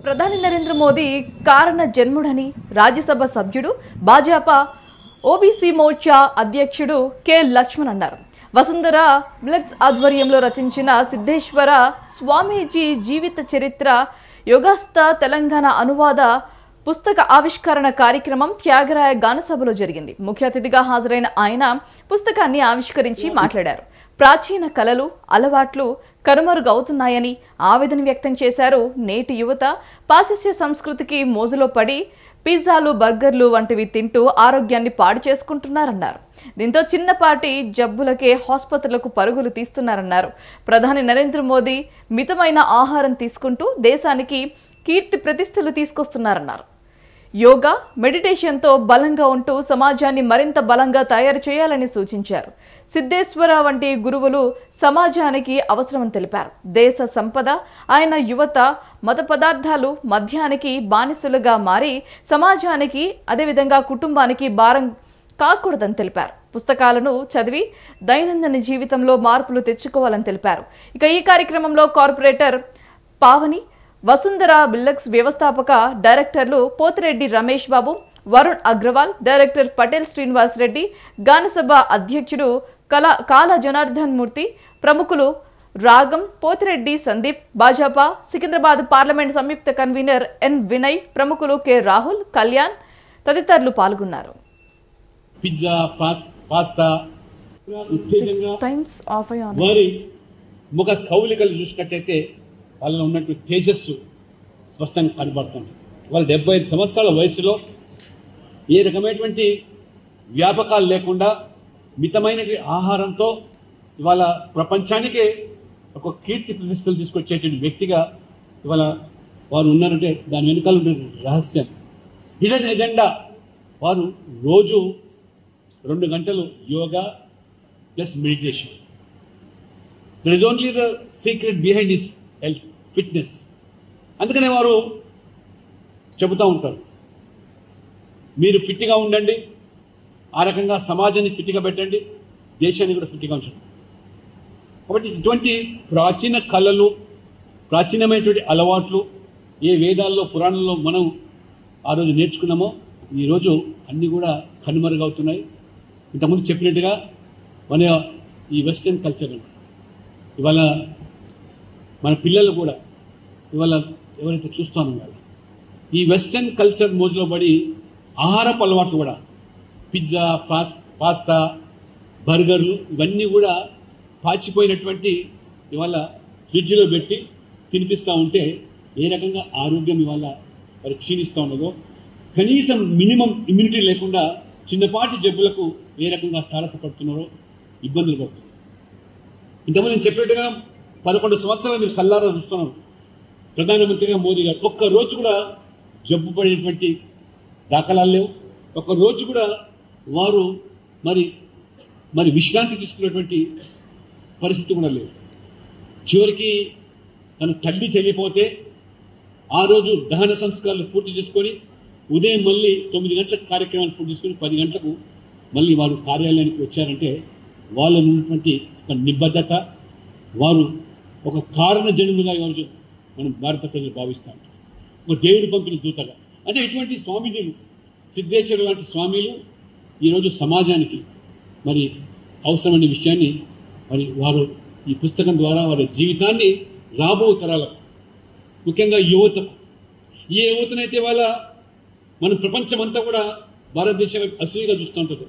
ప్రధాని నరేంద్ర మోదీ కారణ జన్ముడని రాజ్యసభ సభ్యుడు భాజపా ఓబీసీ మోర్చా అధ్యక్షుడు కె లక్ష్మణ్ అన్నారు. వసుంధర బ్లెట్స్ ఆధ్వర్యంలో రచించిన సిద్ధేశ్వర స్వామీజీ జీవిత చరిత్ర యోగస్థ తెలంగాణ అనువాద పుస్తక ఆవిష్కరణ కార్యక్రమం త్యాగరాయ గానసభలో జరిగింది. ముఖ్య అతిథిగా హాజరైన ఆయన పుస్తకాన్ని ఆవిష్కరించి మాట్లాడారు. ప్రాచీన కళలు, అలవాట్లు కనుమరుగవుతున్నాయని ఆవేదన వ్యక్తం చేశారు. నేటి యువత పాశ్చాత్య సంస్కృతికి మోజులో పడి పిజ్జాలు, బర్గర్లు వంటివి తింటూ ఆరోగ్యాన్ని పాడు చేసుకుంటున్నారన్నారు. దీంతో చిన్నపాటి జబ్బులకే ఆసుపత్రులకు పరుగులు తీస్తున్నారన్నారు. ప్రధాని నరేంద్ర మోదీ మితమైన ఆహారం తీసుకుంటూ దేశానికి కీర్తి ప్రతిష్టలు తీసుకొస్తున్నారన్నారు. యోగా, మెడిటేషన్తో బలంగా ఉంటూ సమాజాన్ని మరింత బలంగా తయారు చేయాలని సూచించారు. సిద్ధేశ్వర వంటి గురువులు సమాజానికి అవసరమని తెలిపారు. దేశ సంపద ఆయన యువత మత పదార్థాలు మద్యానికి బానిసలుగా మారి సమాజానికి అదేవిధంగా కుటుంబానికి భారం కాకూడదని తెలిపారు. పుస్తకాలను చదివి దైనందిన జీవితంలో మార్పులు తెచ్చుకోవాలని తెలిపారు. ఇక ఈ కార్యక్రమంలో కార్పొరేటర్ పావని, వసుంధర బిల్లక్స్ వ్యవస్థాపక డైరెక్టర్లు పోతిరెడ్డి రమేష్ బాబు, వరుణ్ అగ్రవాల్, డైరెక్టర్ పటేల్ శ్రీనివాస్ రెడ్డి, గానసభ అధ్యక్షుడు కాల జనార్దన్ మూర్తి, ప్రముఖులు రాగం, పోతిరెడ్డి సందీప్, భాజపా సికింద్రాబాద్ పార్లమెంట్ సంయుక్త కన్వీనర్ ఎన్ వినయ్, ప్రముఖులు కె రాహుల్, కళ్యాణ్ తదితరులు పాల్గొన్నారు. పిజ్జా, పాస్తా వారి ముఖ కౌలికలు చూసినట్టయితే వాళ్ళలో ఉన్నట్టు తేజస్సు స్పష్టంగా కనబడుతుంది. వాళ్ళు 75 సంవత్సరాల వయసులో ఏ రకమైనటువంటి వ్యాపకాలు లేకుండా మితమైన ఆహారంతో ఇవాళ ప్రపంచానికే ఒక కీర్తి ప్రతిష్టలు తీసుకొచ్చేటువంటి వ్యక్తిగా ఇవాళ వారు ఉన్నారంటే దాని వెనుకాల ఉండే రహస్యం, హిడెన్ ఎజెండా. వారు రోజు 2 గంటలు yoga plus meditation. There is only the secret behind his health, fitness. అందుకనే వారు చెబుతూ ఉంటారు, మీరు ఫిట్గా ఉండండి, ఆ రకంగా సమాజాన్ని ఫిట్గా పెట్టండి, దేశాన్ని కూడా ఫిట్గా ఉంచండి. కాబట్టి ఇటువంటి ప్రాచీన కళలు, ప్రాచీనమైనటువంటి అలవాట్లు ఏ వేదాల్లో, పురాణంలో మనం ఆ రోజు నేర్చుకున్నామో ఈరోజు అన్నీ కూడా కనుమరుగవుతున్నాయి. ఇంతకుముందు చెప్పినట్టుగా మన ఈ వెస్టర్న్ కల్చర్ ఇవాళ మన పిల్లలు కూడా ఇవాళ ఎవరైతే చూస్తానో వాళ్ళు ఈ వెస్టర్న్ కల్చర్ మోజులో పడి ఆహారపు అలవాట్లు కూడా పిజ్జా, పాస్తా, బర్గర్లు ఇవన్నీ కూడా పాచిపోయినటువంటి ఇవాళ ఫ్రిడ్జ్లో పెట్టి తినిపిస్తూ ఉంటే ఏ రకంగా ఆరోగ్యం ఇవాళ వారు క్షీణిస్తూ ఉన్నదో, కనీసం మినిమం ఇమ్యూనిటీ లేకుండా చిన్నపాటి జబ్బులకు ఏ రకంగా తారసపడుతున్నారో, ఇబ్బందులు పడుతున్నారు. ఇంతకుముందు నేను చెప్పినట్టుగా 11 సంవత్సరాలు మీరు కల్లారా చూస్తున్నారు. ప్రధానమంత్రిగా మోదీ గారు ఒక్క రోజు కూడా జబ్బు పడినటువంటి దాఖలాలు లేవు. ఒక రోజు కూడా వారు మరి విశ్రాంతి తీసుకున్నటువంటి పరిస్థితి కూడా లేదు. చివరికి తన తల్లి చనిపోతే ఆ రోజు దహన సంస్కారాలు పూర్తి చేసుకొని ఉదయం మళ్ళీ 9 గంటలకు కార్యక్రమాలు పూర్తి చేసుకొని 10 గంటలకు మళ్ళీ వారు కార్యాలయానికి వచ్చారంటే వాళ్ళ ఉన్నటువంటి ఒక నిబద్ధత, వారు ఒక కారణ జన్ములుగా ఈరోజు మనం భారత ప్రజలు భావిస్తాం. ఒక దేవుడు పంపిన దూతగా. అంటే ఇటువంటి స్వామీజీలు, సిద్ధేశ్వర లాంటి స్వామీలు ఈరోజు సమాజానికి మరి అవసరమైన విషయాన్ని మరి వారు ఈ పుస్తకం ద్వారా వారి జీవితాన్ని రాబో తరాలకు, ముఖ్యంగా యువతకు, ఏ యువతనైతే వాళ్ళ మన ప్రపంచమంతా కూడా భారతదేశం అసూయగా చూస్తూ ఉంటుంది.